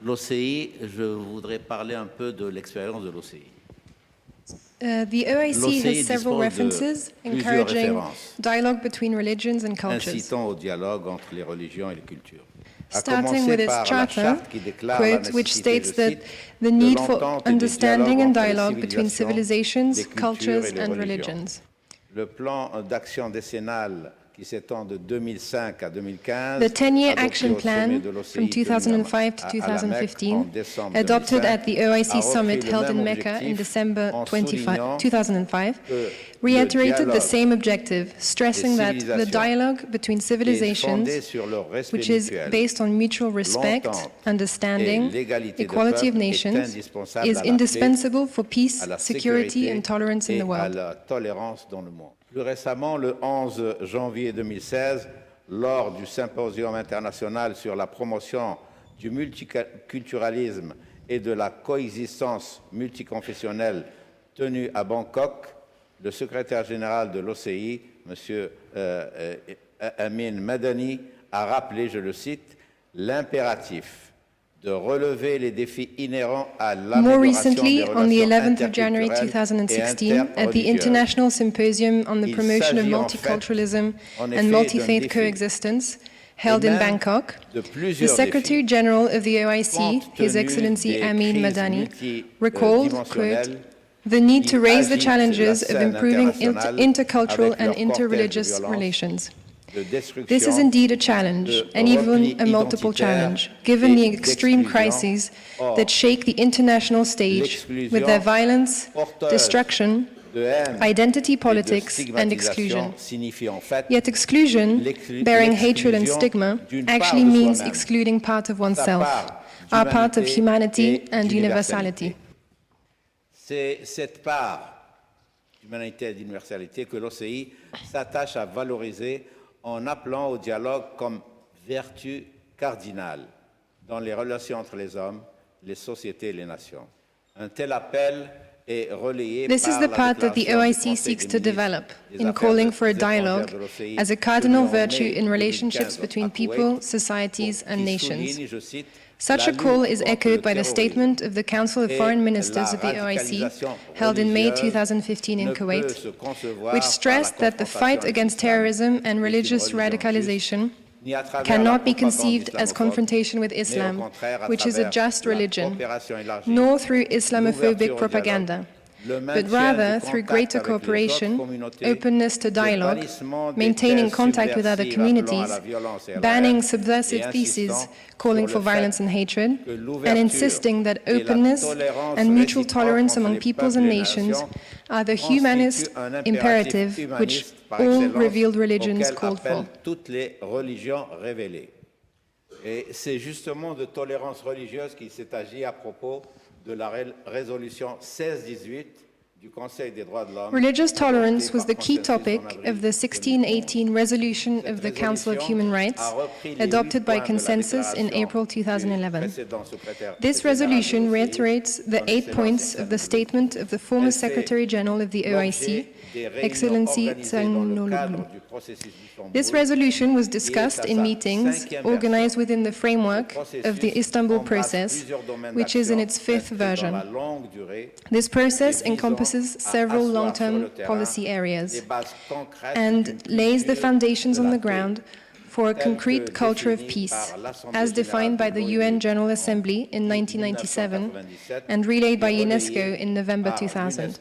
L'OCI, je voudrais parler un peu de l'expérience de l'OCI. The OIC has several references encouraging dialogue between religions and cultures. Incitant au dialogue entre les religions et les cultures. Starting with its charter, quote, which states that the need for understanding and dialogue between civilizations, cultures and religions. Le plan d'action décennal qui s'étend de 2005 à 2015, the 10-year action plan from 2005 to 2015, adopted at the OIC summit held in Mecca in December 2005, reiterated the same objective, stressing that the dialogue between civilizations, which is based on mutual respect, understanding, equality of nations, is indispensable for peace, security and tolerance in the world. Plus récemment, le 11 janvier 2016, lors du Symposium international sur la promotion du multiculturalisme et de la coexistence multiconfessionnelle tenu à Bangkok, le secrétaire général de l'OCI, M. Amin Madani, a rappelé, je le cite, l'impératif de relever les défis inhérents à l'amélioration des relations interculturelles et interreligieuses. More recently, on the 11th of January 2016, at the International Symposium on the Promotion of Multiculturalism and Multi-Faith Coexistence, held in Bangkok, the Secretary General of the OIC, His Excellency Amin Madani, recalled, quote, the need to raise the challenges of improving intercultural and interreligious relations. This is indeed a challenge, and even a multiple challenge, given the extreme crises that shake the international stage with their violence, destruction, identity politics, and exclusion. Yet exclusion, bearing hatred and stigma, actually means excluding part of oneself, our part of humanity and universality. C'est cette part d'humanité et d'universalité que l'OCI s'attache à valoriser en appelant au dialogue comme vertu cardinale dans les relations entre les hommes, les sociétés et les nations. Un tel appel est relayé This is the part that the OIC seeks to develop in calling for a dialogue as a cardinal virtue in relationships between people, societies and nations. Such a call is echoed by the statement of the Council of Foreign Ministers of the OIC, held in May 2015 in Kuwait, which stressed that the fight against terrorism and religious radicalization cannot be conceived as confrontation with Islam, which is a just religion, nor through Islamophobic propaganda, but rather through greater cooperation, openness to dialogue, maintaining contact with other communities, banning subversive theses calling for violence and hatred, and insisting that openness and mutual tolerance among peoples and nations are the humanist imperative which all revealed religions called for. Et c'est justement de tolérance religieuse qu'il s'est agi à propos de la résolution 1618 du Conseil des droits de l'homme. Religious tolerance was the key topic of the 1618 resolution of the Council of Human Rights, adopted by consensus in April 2011. This resolution reiterates the 8 points of the statement of the former Secretary General of the OIC, Excellency Tsanologlu. This resolution was discussed in meetings organized within the framework of the Istanbul process, which is in its 5th version. This process encompasses several long-term policy areas and lays the foundations on the ground for a concrete culture of peace, as defined by the UN General Assembly in 1997 and relayed by UNESCO in November 2000.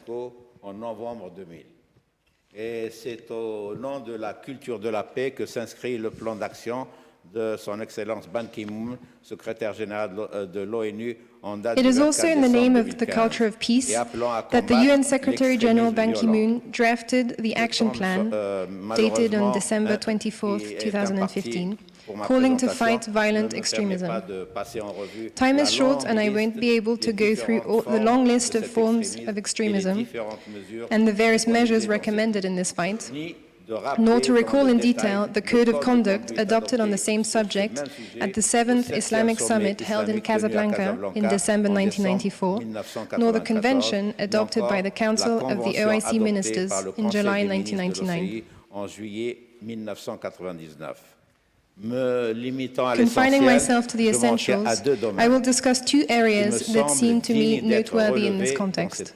Et c'est au nom de la culture de la paix que s'inscrit le plan d'action de son Excellence Ban Ki-moon, secrétaire général de l'ONU, en date du 24 décembre 2015. It is also in the name of the culture of peace that the UN Secretary General Ban Ki-moon drafted the action plan, dated on December 24, 2015, calling to fight violent extremism. Time is short and I won't be able to go through the long list of forms of extremism and the various measures recommended in this fight, nor to recall in detail the code of conduct adopted on the same subject at the 7th Islamic Summit held in Casablanca in December 1994, nor the convention adopted by the Council of the OIC Ministers in July 1999. Confining myself to the essentials, I will discuss two areas that seem to me noteworthy in this context.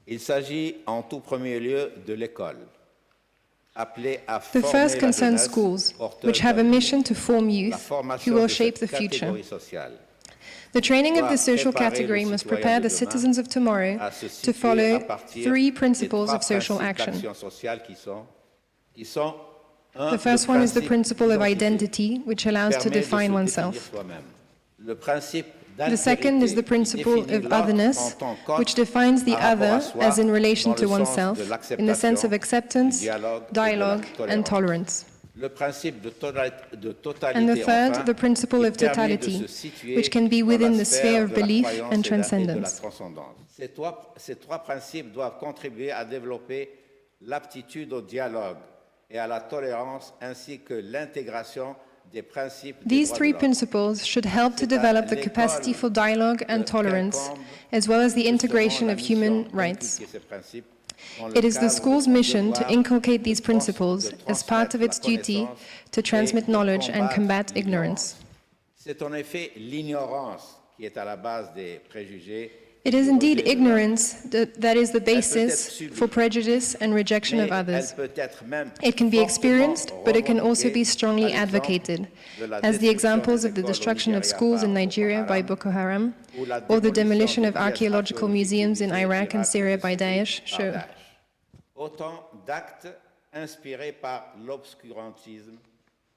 Il s'agit en tout premier lieu de l'école. The first concerns schools, which have a mission to form youth who will shape the future. The training of this social category must prepare the citizens of tomorrow to follow three principles of social action. The first one is the principle of identity, which allows to define oneself. The second is the principle of otherness, which defines the other as in relation to oneself, in the sense of acceptance, dialogue, and tolerance. And the third, the principle of totality, which can be within the sphere of belief and transcendence. Ces trois principes doivent contribuer à développer l'aptitude au dialogue et à la tolérance, ainsi que l'intégration. These three principles should help to develop the capacity for dialogue and tolerance, as well as the integration of human rights. It is the school's mission to inculcate these principles as part of its duty to transmit knowledge and combat ignorance. C'est en effet l'ignorance qui est à la base des préjugés. It is indeed ignorance that is the basis for prejudice and rejection of others. It can be experienced, but it can also be strongly advocated, as the examples of the destruction of schools in Nigeria by Boko Haram, or the demolition of archaeological museums in Iraq and Syria by Daesh show. Autant d'actes inspirés par l'obscurantisme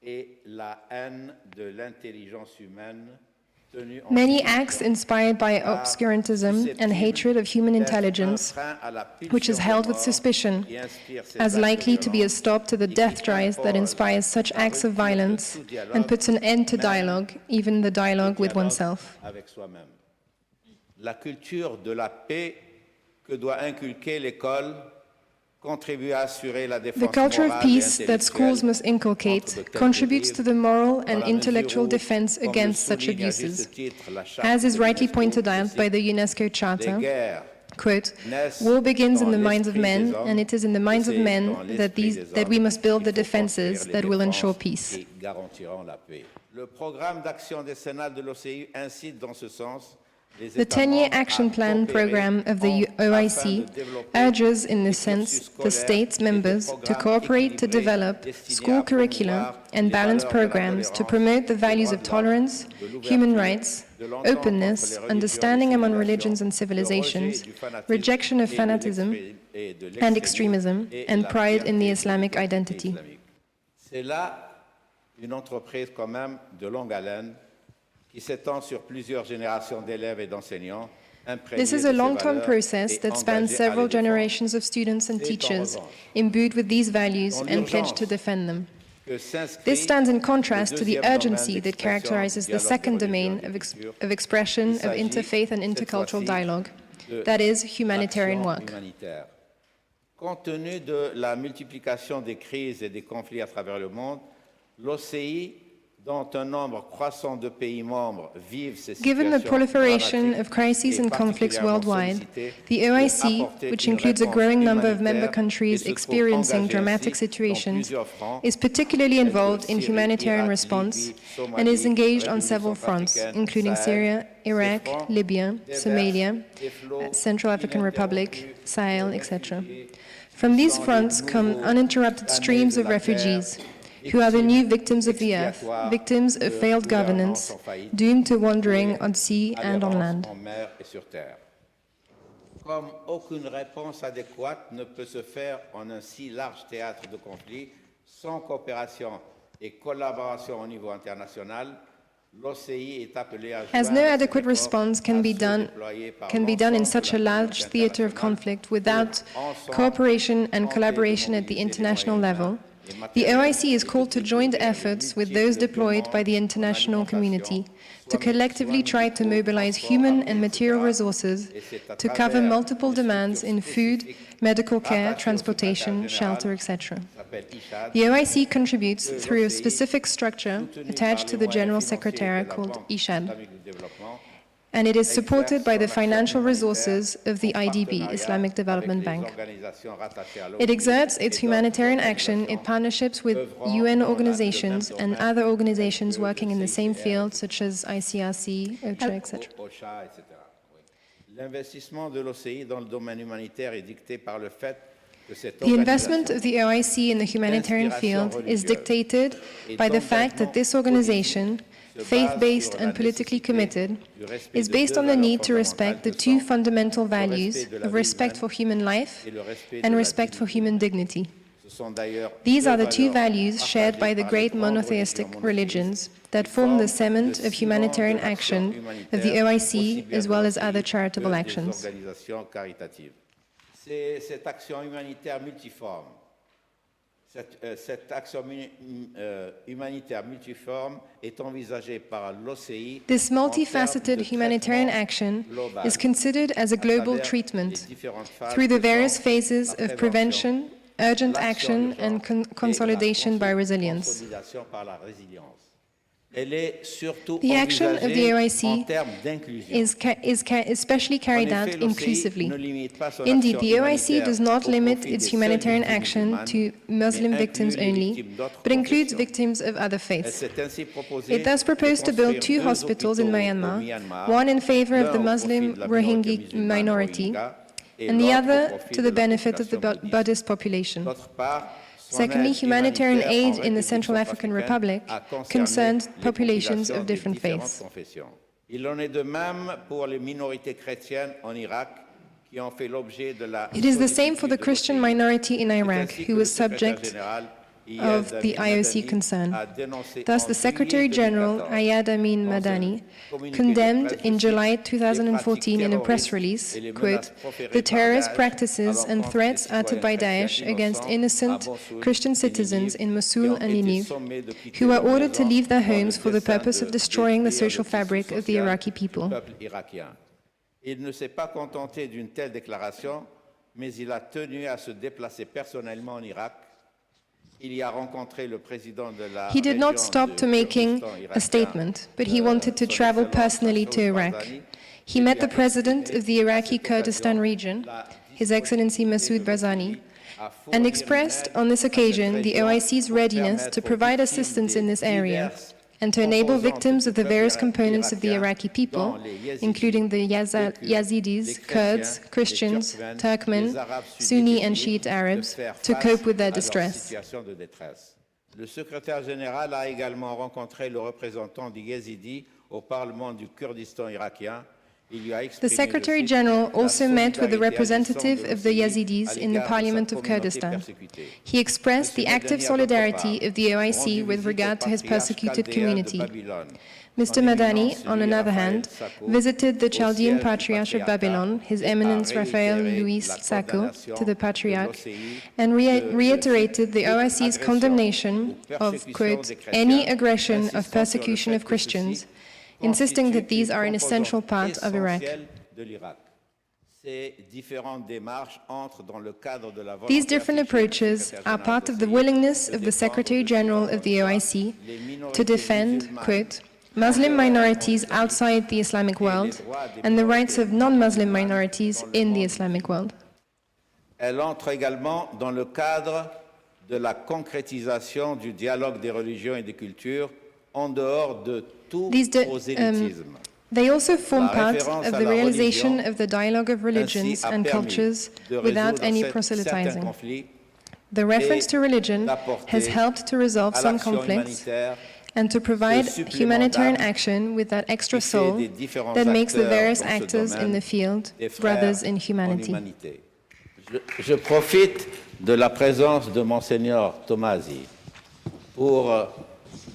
et la haine de l'intelligence humaine. Many acts inspired by obscurantism and hatred of human intelligence, which is held with suspicion, as likely to be a stop to the death drive that inspires such acts of violence and puts an end to dialogue, even the dialogue with oneself. La culture de la paix que doit inculquer l'école. The culture of peace that schools must inculcate contributes to the moral and intellectual defense against such abuses. As is rightly pointed out by the UNESCO Charter, quote, "War begins in the minds of men, and it is in the minds of men that we must build the defenses that will ensure peace." Le programme d'action décennale de l'OCI incite dans ce sens. The 10-year action plan program of the OIC urges, in this sense, the states members to cooperate to develop school curricula and balanced programs to promote the values of tolerance, human rights, openness, understanding among religions and civilizations, rejection of fanatism and extremism, and pride in the Islamic identity. C'est là une entreprise quand même de longue haleine qui s'étend sur plusieurs générations d'élèves et d'enseignants. This is a long-term process that spans several generations of students and teachers, imbued with these values and pledged to defend them. This stands in contrast to the urgency that characterizes the second domain of expression of interfaith and intercultural dialogue, that is, humanitarian work. Compte tenu de la multiplication des crises et des conflits à travers le monde, l'OCI, dont un nombre croissant de pays membres vivent ces situations. Given the proliferation of crises and conflicts worldwide, the OIC, which includes a growing number of member countries experiencing dramatic situations, is particularly involved in humanitarian response and is engaged on several fronts, including Syria, Iraq, Libya, Somalia, Central African Republic, Sahel, etc. From these fronts come uninterrupted streams of refugees, who are the new victims of the earth, victims of failed governance, doomed to wandering on sea and on land. Comme aucune réponse adéquate ne peut se faire en un si large théâtre de conflit, sans coopération et collaboration au niveau international, l'OCI est appelé à As no adequate response can be done in such a large theater of conflict without cooperation and collaboration at the international level, the OIC is called to joint efforts with those deployed by the international community to collectively try to mobilize human and material resources to cover multiple demands in food, medical care, transportation, shelter, etc. The OIC contributes through a specific structure attached to the General Secretariat called ISHAD. and it is supported by the financial resources of the IDB, Islamic Development Bank. It exerts its humanitarian action in partnerships with UN organizations and other organizations working in the same field, such as ICRC, OCHA, etc. L'investissement de l'OCI dans le domaine humanitaire est dicté par le fait que cette The investment of the OIC in the humanitarian field is dictated by the fact that this organization, faith-based and politically committed, is based on the need to respect the two fundamental values of respect for human life and respect for human dignity. These are the two values shared by the great monotheistic religions that form the cement of humanitarian action of the OIC as well as other charitable actions. Cette action humanitaire multiforme, cette action humanitaire multiforme est envisagée par l'OCI. This multifaceted humanitarian action is considered as a global treatment through the various phases of prevention, urgent action, and consolidation by resilience. The action of the OIC is especially carried out inclusively. Indeed, the OIC does not limit its humanitarian action to Muslim victims only, but includes victims of other faiths. It thus proposed to build 2 hospitals in Myanmar, one in favor of the Muslim Rohingya minority, and the other to the benefit of the Buddhist population. Secondly, humanitarian aid in the Central African Republic concerned populations of different faiths. Il en est de même pour les minorités chrétiennes en Irak qui ont fait l'objet de la. It is the same for the Christian minority in Iraq, who was subject of the IOC concern. Thus, the Secretary General, Ayad Amin Madani, condemned in July 2014 in a press release, quote, the terrorist practices and threats uttered by Daesh against innocent Christian citizens in Mosul and Nineveh, who are ordered to leave their homes for the purpose of destroying the social fabric of the Iraqi people. Il ne s'est pas contenté d'une telle déclaration, mais il a tenu à se déplacer personnellement en Irak. He did not stop to making a statement, but he wanted to travel personally to Iraq. He met the president of the Iraqi Kurdistan region, His Excellency Masoud Barzani, and expressed on this occasion the OIC's readiness to provide assistance in this area and to enable victims of the various components of the Iraqi people, including the Yazidis, Kurds, Christians, Turkmen, Sunni and Shiite Arabs, to cope with their distress. Le secrétaire général a également rencontré le représentant des Yazidis au Parlement du Kurdistan irakien. The Secretary General also met with the representative of the Yazidis in the Parliament of Kurdistan. He expressed the active solidarity of the OIC with regard to his persecuted community. Mr. Madani, on another hand, visited the Chaldean Patriarch of Babylon, His Eminence Raphael Louis Sacco, to the Patriarch, and reiterated the OIC's condemnation of, quote, any aggression of persecution of Christians, insisting that these are an essential part of Iraq. These different approaches are part of the willingness of the Secretary General of the OIC to defend, quote, Muslim minorities outside the Islamic world and the rights of non-Muslim minorities in the Islamic world. Elle entre également dans le cadre de la concrétisation du dialogue des religions et des cultures en dehors de tout prosélytisme. They also form part of the realization of the dialogue of religions and cultures without any proselytizing. The reference to religion has helped to resolve some conflicts and to provide humanitarian action with that extra soul that makes the various actors in the field brothers in humanity. Je profite de la présence de Monseigneur Tomasi pour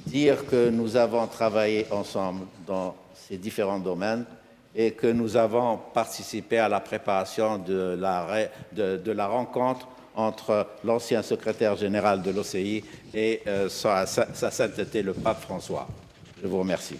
dire que nous avons travaillé ensemble dans ces différents domaines et que nous avons participé à la préparation de la rencontre entre l'ancien secrétaire général de l'OCI et sa sainteté le pape François. Je vous remercie.